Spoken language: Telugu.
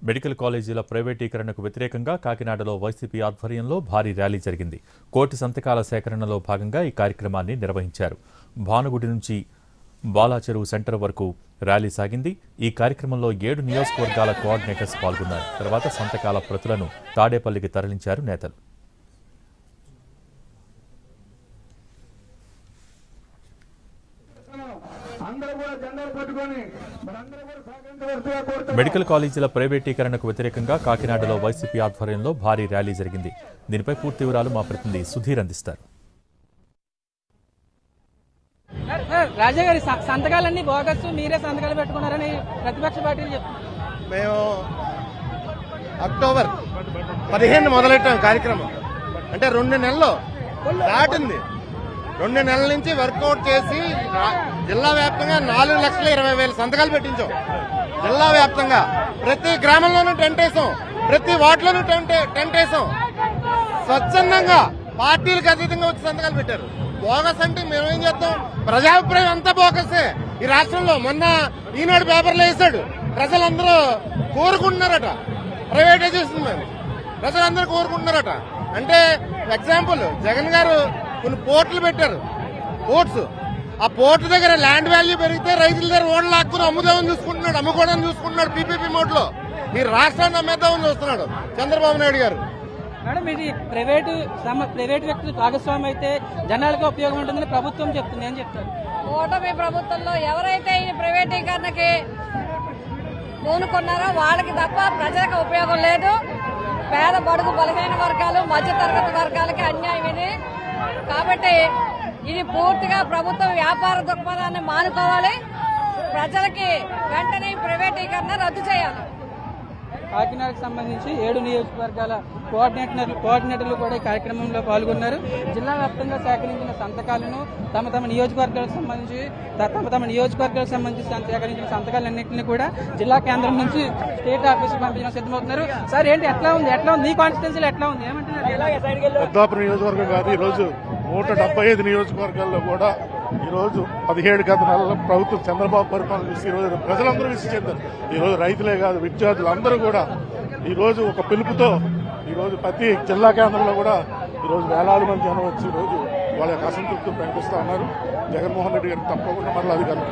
మెడికల్ కాలేజీల ప్రైవేటీకరణకు వ్యతిరేకంగా కాకినాడలో వైసీపీ ఆధ్వర్యంలో భారీ ర్యాలీ జరిగింది. కోటి సంతకాల సేకరణలో భాగంగా ఈ కార్యక్రమాన్ని నిర్వహించారు. భానుగుడి నుంచి బాలాచెరువు సెంటర్ వరకు ర్యాలీ సాగింది. ఈ కార్యక్రమంలో 7 నియోజకవర్గాల కోఆర్డినేటర్స్ పాల్గొన్నారు. తర్వాత సంతకాల ప్రతులను తాడేపల్లికి తరలించారు నేతలు. మెడికల్ కాలేజీల ప్రైవేటీకరణకు వ్యతిరేకంగా కాకినాడలో వైసీపీ ఆధ్వర్యంలో భారీ ర్యాలీ జరిగింది. దీనిపై పూర్తి వివరాలు మా ప్రతినిధి సుధీర్ అందిస్తారు. రాజా గారి సంతకాలన్నీ బోగస్, మీరే సంతకాలు పెట్టుకున్నారని ప్రతిపక్ష పార్టీలు చెప్తున్నారు. మేము అక్టోబర్ 15 మొదలెట్టాం కార్యక్రమం. అంటే 2 నెలలు దాటింది. 2 నెలల నుంచి వర్కౌట్ చేసి జిల్లా వ్యాప్తంగా 4,20,000 సంతకాలు పెట్టించాం. జిల్లా వ్యాప్తంగా ప్రతి గ్రామంలోనూ టెంట్ వేసాం, ప్రతి వార్డులోనూ టెంట్ వేసాం. స్వచ్ఛందంగా పార్టీలకు అతీతంగా వచ్చి సంతకాలు పెట్టారు. బోగస్ అంటే మేమేం చేస్తాం? ప్రజాభిప్రాయం అంతా బోగసే ఈ రాష్ట్రంలో. మొన్న ఈనాడు పేపర్లో వేశాడు. ప్రజలందరూ కోరుకుంటున్నారట ప్రైవేటైజేషన్ మీద. ప్రజలందరూ కోరుకుంటున్నారట. అంటే ఎగ్జాంపుల్ జగన్ గారు కొన్ని పోర్టులు పెట్టారు, పోర్ట్స్. ఆ పోర్టు దగ్గర ల్యాండ్ వాల్యూ పెరిగితే రైతుల దగ్గర ఓట్లు లాక్కుని అమ్ముకోవడం చూసుకుంటున్నాడు పీపీపీ మోడ్ లో. ఈ రాష్ట్రాన్ని అమ్మేద్దామని చూస్తున్నాడు చంద్రబాబు నాయుడు గారు. మేడం, ఇది ప్రైవేట్ వ్యక్తులు భాగస్వామి అయితే జనాలకు ఉపయోగం ఉంటుందని ప్రభుత్వం చెప్తుంది. ఏం చెప్తారు? ఓటమి ప్రభుత్వంలో ఎవరైతే ఈ ప్రైవేటీకరణకి పూనుకున్నారో వాళ్ళకి తప్ప ప్రజలకు ఉపయోగం లేదు. పేద బడుగు బలహీన వర్గాలు, మధ్యతరగతి వర్గాలకి అన్యాయం ఇది. కాబట్టి ఇది పూర్తిగా ప్రభుత్వం వ్యాపార దృక్పథాన్ని మానుకోవాలి. ప్రజలకి వెంటనే ప్రైవేటీకరణ రద్దు చేయాలి. కాకినాడకు సంబంధించి 7 నియోజకవర్గాల కోఆర్డినేటర్లు కూడా ఈ కార్యక్రమంలో పాల్గొన్నారు. జిల్లా వ్యాప్తంగా సేకరించిన సంతకాలను తమ నియోజకవర్గాలకు సంబంధించి సేకరించిన సంతకాలన్నింటినీ కూడా జిల్లా కేంద్రం నుంచి స్టేట్ ఆఫీస్కి పంపించడం సిద్ధమవుతున్నారు. సార్, ఏంటి ఎట్లా ఉంది నీ కాన్స్టిట్యున్సీలో ఎట్లా ఉంది? ఏమంటున్నారు? పెద్దాపురం నియోజకవర్గం కాదు, ఈరోజు 175 నియోజకవర్గాల్లో కూడా ఈరోజు 17 గత నెలల ప్రభుత్వం చంద్రబాబు పరిపాలన చూసి ఈరోజు ప్రజలందరూ విసిగి చెందారు. ఈరోజు రైతులే కాదు, విద్యార్థులు అందరూ కూడా ఈరోజు ఒక పిలుపుతో ఈరోజు ప్రతి జిల్లా కేంద్రంలో కూడా ఈరోజు వేలాది మంది జనం వచ్చి ఈరోజు వాళ్ళ యొక్క అసంతృప్తిని ప్రకటిస్తా ఉన్నారు. జగన్మోహన్ రెడ్డి గారిని తప్పకుండా మరలా అధికారం